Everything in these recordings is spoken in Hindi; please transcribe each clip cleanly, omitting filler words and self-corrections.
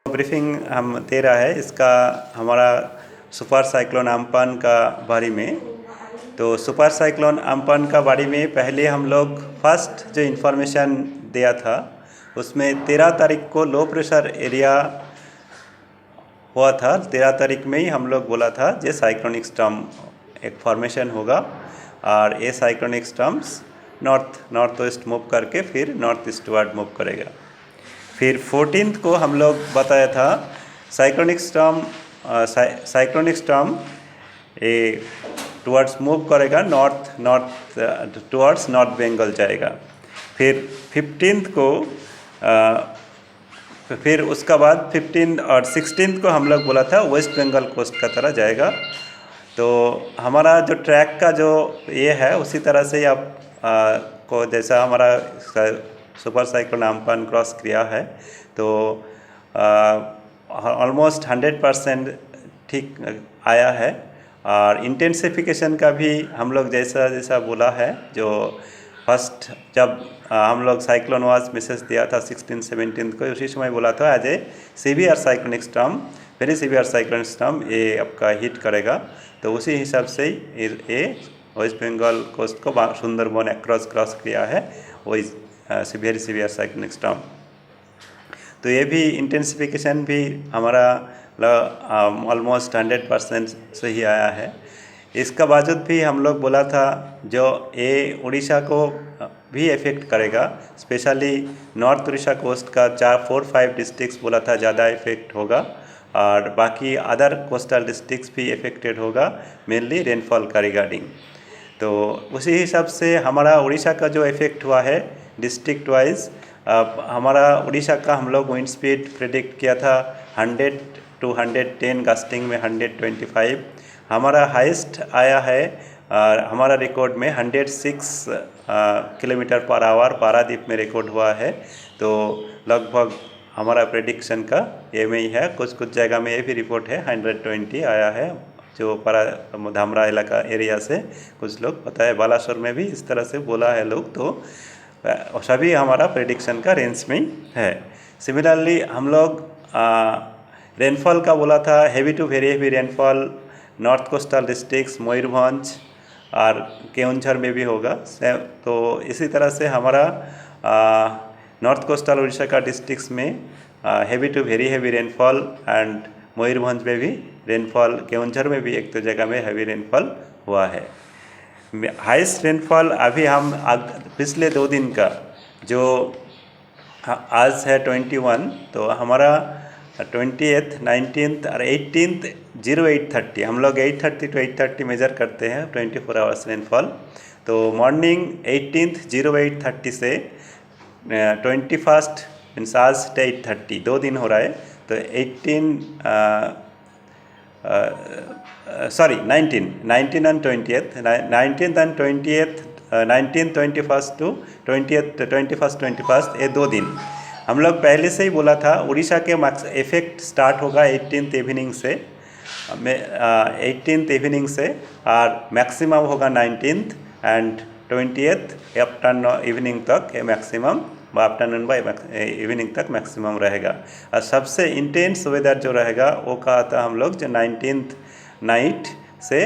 ब्रीफिंग हम दे रहा है इसका हमारा सुपर साइक्लोन अम्फान का बारे में। तो सुपर साइक्लोन अम्फान का बारे में पहले हम लोग फर्स्ट जो इन्फॉर्मेशन दिया था उसमें 13 तारीख को लो प्रेशर एरिया हुआ था। 13 तारीख में ही हम लोग बोला था ये साइक्लोनिक स्टॉर्म एक फॉर्मेशन होगा और ये cyclonic storms north west move करके फिर नॉर्थ ईस्टवर्ड मूव करेगा। फिर 14 को हम लोग बताया था साइक्लोनिक स्टॉर्म ये टुवर्ड्स मूव करेगा टुवर्ड्स नॉर्थ बंगाल जाएगा। फिर 15 को फिर उसका बाद 15 और 16 को हम लोग बोला था वेस्ट बंगाल कोस्ट का तरह जाएगा। तो हमारा जो ट्रैक का जो ये है उसी तरह से आप को जैसा हमारा सुपर साइक्लोन अम्फान क्रॉस किया है तो ऑलमोस्ट 100% ठीक आया है। और इंटेंसिफिकेशन का भी हम लोग जैसा बोला है, जो फर्स्ट जब हम लोग साइक्लोन वाज मैसेज दिया था 16-17 को, उसी समय बोला था as a severe cyclonic storm, very severe cyclonic storm ये आपका हिट करेगा। तो उसी हिसाब से ये वेस्ट बंगाल कोस्ट को सुंदरबन क्रॉस किया है वही सीवियर साइक्लोनिक स्टॉर्म। तो ये भी इंटेंसिफिकेशन भी हमारा ऑलमोस्ट 100% से ही आया है। इसका बावजूद भी हम लोग बोला था जो ये उड़ीसा को भी इफ़ेक्ट करेगा, स्पेशली नॉर्थ उड़ीसा कोस्ट का 4-5 डिस्ट्रिक्ट्स बोला था ज़्यादा इफेक्ट होगा और बाकी अदर कोस्टल डिस्ट्रिक्ट्स भी इफेक्टेड होगा, मेनली रेनफॉल का रिगार्डिंग। तो उसी हिसाब से हमारा उड़ीसा का जो इफेक्ट हुआ है डिस्ट्रिक्ट वाइज, हमारा उड़ीसा का हम लोग विंड स्पीड प्रेडिक्ट किया था 100 to 110, गस्टिंग में 125। हमारा हाईएस्ट आया है हमारा रिकॉर्ड में 106 किलोमीटर पर आवर पारादीप में रिकॉर्ड हुआ है। तो लगभग हमारा प्रेडिक्शन का ये में ही है। कुछ जगह में ये भी रिपोर्ट है 120 आया है, जो धामरा इलाका एरिया से कुछ लोग पता है, बालासोर में भी इस तरह से बोला है लोग। तो सभी हमारा प्रेडिक्शन का रेंज में है। सिमिलरली हम लोग रेनफॉल का बोला था heavy to very heavy rainfall north coastal districts Mayurbhanj और केउंझर में भी होगा। तो इसी तरह से हमारा नॉर्थ कोस्टल उड़ीसा का डिस्ट्रिक्ट्स में heavy to very heavy rainfall and Mayurbhanj में भी रेनफॉल, केउंझर में भी एक तो जगह में हेवी रेनफॉल हुआ है। हाईएस्ट रेनफॉल अभी हम पिछले 2 दिन का जो आज है 21, तो हमारा 20th, 19th और 18th 08:30, हम लोग 8:30 to 8:30 मेजर करते हैं 24 आवर्स रेनफॉल। तो मॉर्निंग 18th 08:30 से 21st मीन्स आज 8:30, 2 दिन हो रहा है। तो 19 and 20th, 19th and 20th, 19th 21st to 20th 21st ये 2 दिन हम लोग पहले से ही बोला था उड़ीसा के इफेक्ट स्टार्ट होगा 18th इवनिंग से और मैक्सिमम होगा 19th and 20th afternoon evening तक मैक्सिमम, आफ्टरनून बाय इवनिंग तक मैक्सिमम रहेगा। और सबसे इंटेंस वेदर जो रहेगा वो कहा था हम लोग जो 19th नाइट से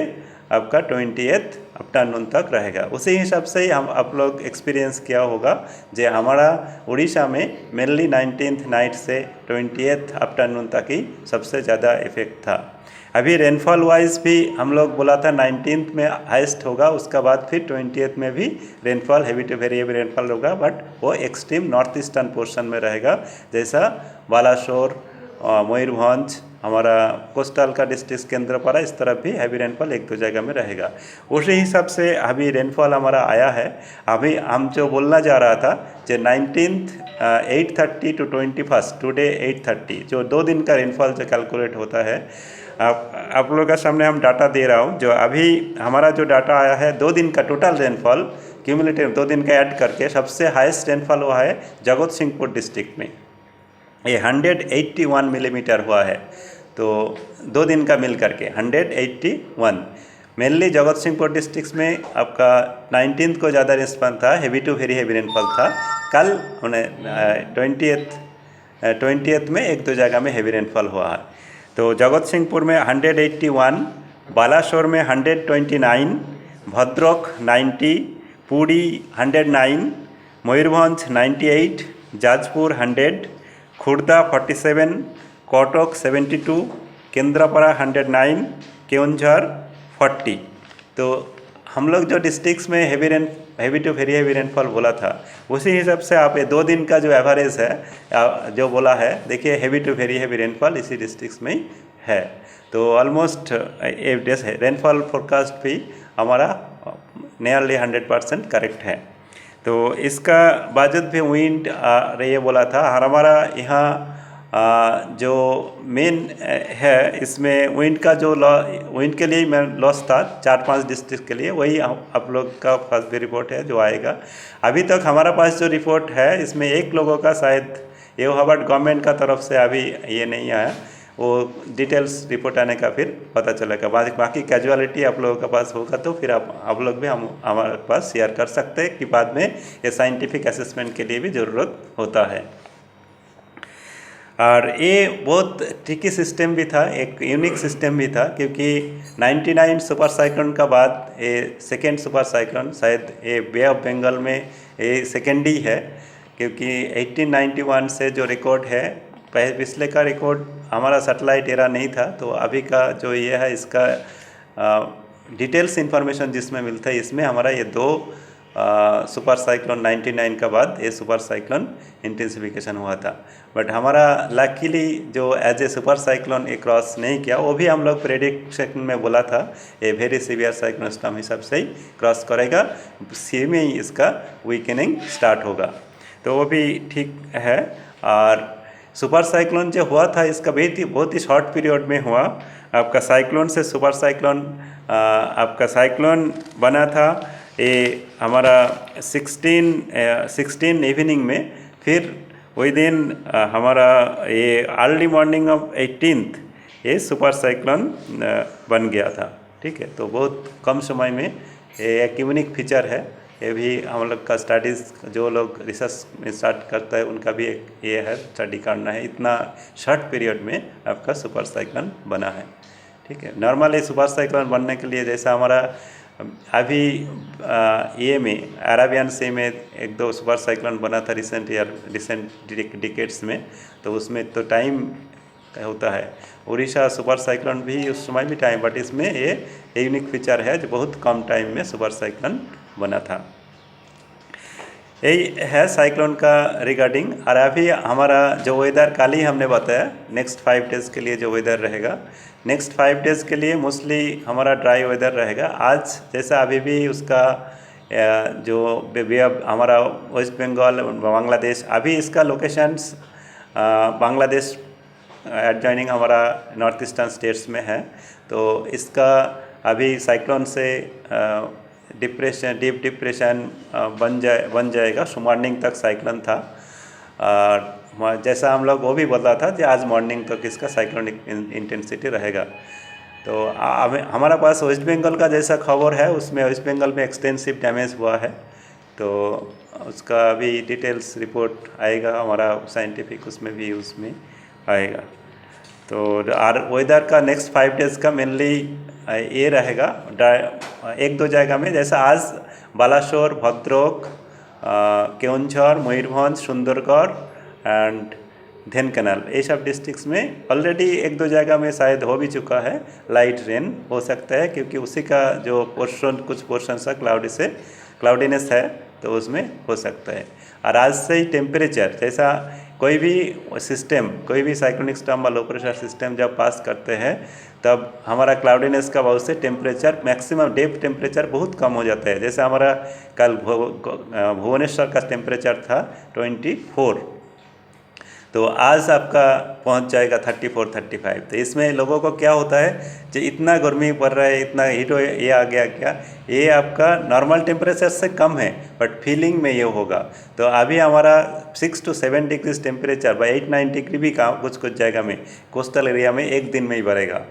आपका 20th आफ्टरनून तक रहेगा। उसी हिसाब से ही हम आप लोग एक्सपीरियंस किया होगा जो हमारा उड़ीसा में मेनली 19th नाइट से 20th आफ्टरनून तक ही सबसे ज़्यादा इफेक्ट था। अभी रेनफॉल वाइज भी हम लोग बोला था 19th में हाईएस्ट होगा, उसका बाद फिर 20th में भी rainfall heavy to very heavy rainfall होगा, बट वो एक्सट्रीम नॉर्थ ईस्टर्न पोर्शन में रहेगा, जैसा बालासोर, मयूरभंज, हमारा कोस्टल का डिस्ट्रिक्ट केंद्रपाड़ा, इस तरफ भी हैवी रेनफॉल 1-2 जगह में रहेगा। उसी हिसाब से अभी रेनफॉल हमारा आया है। अभी हम जो बोलना जा रहा था जो 19th 8:30 to 21st टुडे 8:30 जो 2 दिन का रेनफॉल जो कैलकुलेट होता है, आप लोगों का सामने हम डाटा दे रहा हूँ। जो अभी हमारा जो डाटा आया है 2 दिन का टोटल रेनफॉल क्यूमुलेटिव 2 दिन का ऐड करके सबसे हाईएस्ट रेनफॉल हुआ है जगत सिंहपुर डिस्ट्रिक्ट में, ये 181 मिलीमीटर हुआ है। तो 2 दिन का मिल करके 181। मेनली जगत सिंहपुर डिस्ट्रिक्ट में आपका 19th को ज़्यादा रिस्पॉन्स था, heavy to very heavy rainfall था। कल उन्हें 20th 20th में एक दो जगह में हैवी रेनफॉल हुआ है। तो जगत सिंहपुर में 181, बालासोर में 129, भद्रक 90, पुरी 109, मयूरभंज 98, जाजपुर 100, खुर्दा 47, कटक 72, केंद्रापड़ा 109, केओंझर 40। तो हम लोग जो डिस्ट्रिक्ट्स में heavy to very heavy rainfall बोला था, उसी हिसाब से आप ये 2 दिन का जो एवरेज है जो बोला है, देखिए heavy to very heavy rainfall इसी डिस्ट्रिक्ट्स में ही है। तो ऑलमोस्ट रेनफॉल फोरकास्ट भी हमारा नियरली 100% करेक्ट है। तो इसका बावजूद भी विंड ये बोला था, और हमारा यहाँ जो मेन है इसमें विंड का जो विंड के लिए मैं लॉस था 4-5 डिस्ट्रिक्ट के लिए, वही आप लोग का फर्स्ट भी रिपोर्ट है जो आएगा। अभी तक हमारा पास जो रिपोर्ट है इसमें एक लोगों का शायद ये हवार्ड गवर्नमेंट का तरफ से अभी ये नहीं आया, वो डिटेल्स रिपोर्ट आने का फिर पता चलेगा। बाकी कैजुअलिटी आप लोगों के पास होगा तो फिर आप लोग भी हमारे पास शेयर कर सकते हैं कि बाद में ये साइंटिफिक असेसमेंट के लिए भी ज़रूरत होता है। और ये बहुत ट्रिकी सिस्टम भी था, एक यूनिक सिस्टम भी था, क्योंकि 99 सुपर साइक्लोन का बाद ये सेकेंड सुपर साइक्लोन, शायद ये बे ऑफ बंगाल में ये सेकेंड ही है, क्योंकि 1891 से जो रिकॉर्ड है, पिछले का रिकॉर्ड हमारा सैटेलाइट एरा नहीं था, तो अभी का जो ये है इसका डिटेल्स इंफॉर्मेशन जिसमें मिलता है, इसमें हमारा ये 2 सुपर साइक्लोन 99 का बाद ये सुपर साइक्लोन इंटेंसिफिकेशन हुआ था। बट हमारा लकीली जो एज ए सुपर साइक्लोन ये क्रॉस नहीं किया, वो भी हम लोग प्रेडिक्शन में बोला था ये वेरी सीवियर साइक्लोन स्टॉर्म हिसाब से ही क्रॉस करेगा, सी में ही इसका वीकनिंग स्टार्ट होगा, तो वो भी ठीक है। और सुपर साइक्लोन जो हुआ था इसका बहुत ही शॉर्ट पीरियड में हुआ। आपका साइक्लोन से सुपर साइक्लोन आपका साइक्लोन बना था ये हमारा 16 इवनिंग में, फिर वही दिन हमारा ये अर्ली मॉर्निंग ऑफ 18th ये सुपर साइक्लोन बन गया था। ठीक है, तो बहुत कम समय में ये एक यूनिक फीचर है। ये भी हम लोग का स्टडीज़ जो लोग रिसर्च में स्टार्ट करता है उनका भी एक ये है स्टडी करना है, इतना शॉर्ट पीरियड में आपका सुपर साइक्लोन बना है। ठीक है, नॉर्मली सुपर साइक्लोन बनने के लिए जैसा हमारा अभी ये में अरेबियन सी में 1-2 सुपर साइक्लोन बना था रिसेंट डिकेड्स में, तो उसमें तो टाइम होता है। उड़ीसा सुपर साइक्लोन भी उस समय भी टाइम, बट इसमें ये यूनिक फीचर है जो बहुत कम टाइम में सुपर साइक्लोन बना था। यही है साइक्लोन का रिगार्डिंग। और अभी हमारा जो वेदर कल ही हमने बताया, नेक्स्ट 5 डेज़ के लिए जो वेदर रहेगा, नेक्स्ट 5 डेज़ के लिए मोस्टली हमारा ड्राई वेदर रहेगा। आज जैसा अभी भी उसका जो हमारा वेस्ट बंगाल बांग्लादेश, अभी इसका लोकेशंस बांग्लादेश एडजॉइनिंग हमारा नॉर्थ ईस्टर्न स्टेट्स में है, तो इसका अभी साइक्लोन से डीप डिप्रेशन बन जाएगा। मॉर्निंग तक साइक्लोन था, और जैसा हम लोग वो भी बोला था कि आज मॉर्निंग तक इसका साइक्लोनिक इंटेंसिटी रहेगा। तो हमारा पास वेस्ट बंगाल का जैसा खबर है, उसमें वेस्ट बंगाल में एक्सटेंसिव डैमेज हुआ है, तो उसका भी डिटेल्स रिपोर्ट आएगा हमारा साइंटिफिक, उसमें आएगा। तो और वेदर का नेक्स्ट 5 डेज़ का मेनली ये रहेगा 1-2 जगह में, जैसा आज बालासोर, भद्रक, केओंझर, मयूरभंज, सुंदरगढ़ एंड ढेनकानाल, ये सब डिस्ट्रिक्ट्स में ऑलरेडी 1-2 जगह में शायद हो भी चुका है, लाइट रेन हो सकता है, क्योंकि उसी का जो कुछ पोर्शन सा क्लाउडीनेस है, तो उसमें हो सकता है। और आज से ही टेम्परेचर, जैसा कोई भी साइक्लोनिक स्टॉर्म या लो प्रेशर सिस्टम जब पास करते हैं, तब हमारा क्लाउडीनेस का वजह से टेम्परेचर मैक्सिमम डेप टेम्परेचर बहुत कम हो जाता है। जैसे हमारा कल भुवनेश्वर का टेम्परेचर था 24, तो आज आपका पहुंच जाएगा 34-35। तो इसमें लोगों को क्या होता है, जो इतना गर्मी पड़ रहा है, इतना हीट ये आ गया क्या, ये आपका नॉर्मल टेम्परेचर से कम है, बट फीलिंग में ये होगा। तो अभी हमारा 6 to 7 डिग्रीज टेम्परेचर, 8-9 डिग्री भी कुछ जगह में कोस्टल एरिया में एक दिन में ही बढ़ेगा।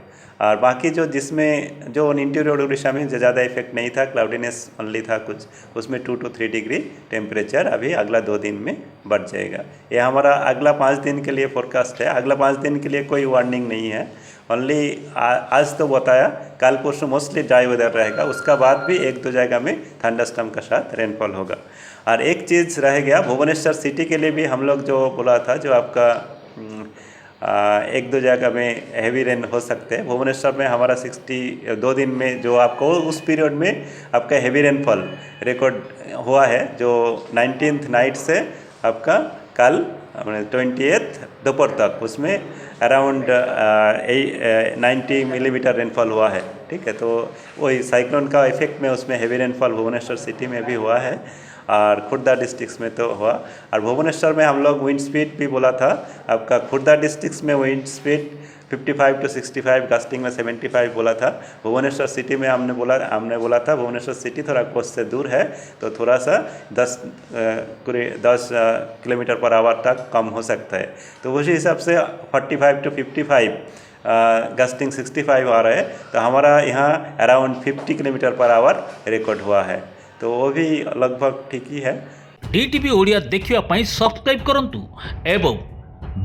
और बाकी जो जिसमें जो इंटीरियर उड़ीसा में ज़्यादा इफेक्ट नहीं था, क्लाउडीनेस ओनली था कुछ, उसमें 2 to 3 डिग्री टेम्परेचर अभी अगला 2 दिन में बढ़ जाएगा। ये हमारा अगला 5 दिन के लिए फोरकास्ट है। अगला 5 दिन के लिए कोई वार्निंग नहीं है, ओनली आज तो बताया, कल परसों मोस्टली ड्राई वेदर रहेगा, उसका बाद भी 1-2 जगह में थंडरस्टॉर्म के साथ रेनफॉल होगा। और एक चीज़ रह गया, भुवनेश्वर सिटी के लिए भी हम लोग जो बोला था, जो आपका 1-2 जगह में हैवी रेन हो सकते हैं। भुवनेश्वर में हमारा 2 दिन में जो आपको उस पीरियड में आपका हैवी रेनफॉल रिकॉर्ड हुआ है, जो 19th नाइट से आपका कल 20th दोपहर तक, उसमें अराउंड 90 मिलीमीटर रेनफॉल हुआ है। ठीक है, तो वही साइक्लोन का इफेक्ट में उसमें हैवी रेनफॉल भुवनेश्वर सिटी में भी हुआ है और खुर्दा डिस्ट्रिक्ट्स में तो हुआ। और भुवनेश्वर में हम लोग विंड स्पीड भी बोला था, आपका खुर्दा डिस्ट्रिक्ट्स में विंड स्पीड 55 to 65, गस्टिंग में 75 बोला था। भुवनेश्वर सिटी में हमने बोला था भुवनेश्वर सिटी थोड़ा कोस्ट से दूर है, तो थोड़ा सा 10 किलोमीटर पर आवर तक कम हो सकता है। तो उसी हिसाब से 45 to 55, गस्टिंग 65 आ रहा है, तो हमारा यहाँ around 50 kilometre per hour record हुआ है, तो वो भी लगभग ठीक ही है। डीटीवी ओडिया देखिवा पाई सब्सक्राइब करंतु एवं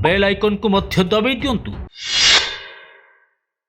बेल आइकन को मध्य दबाई दियंतु।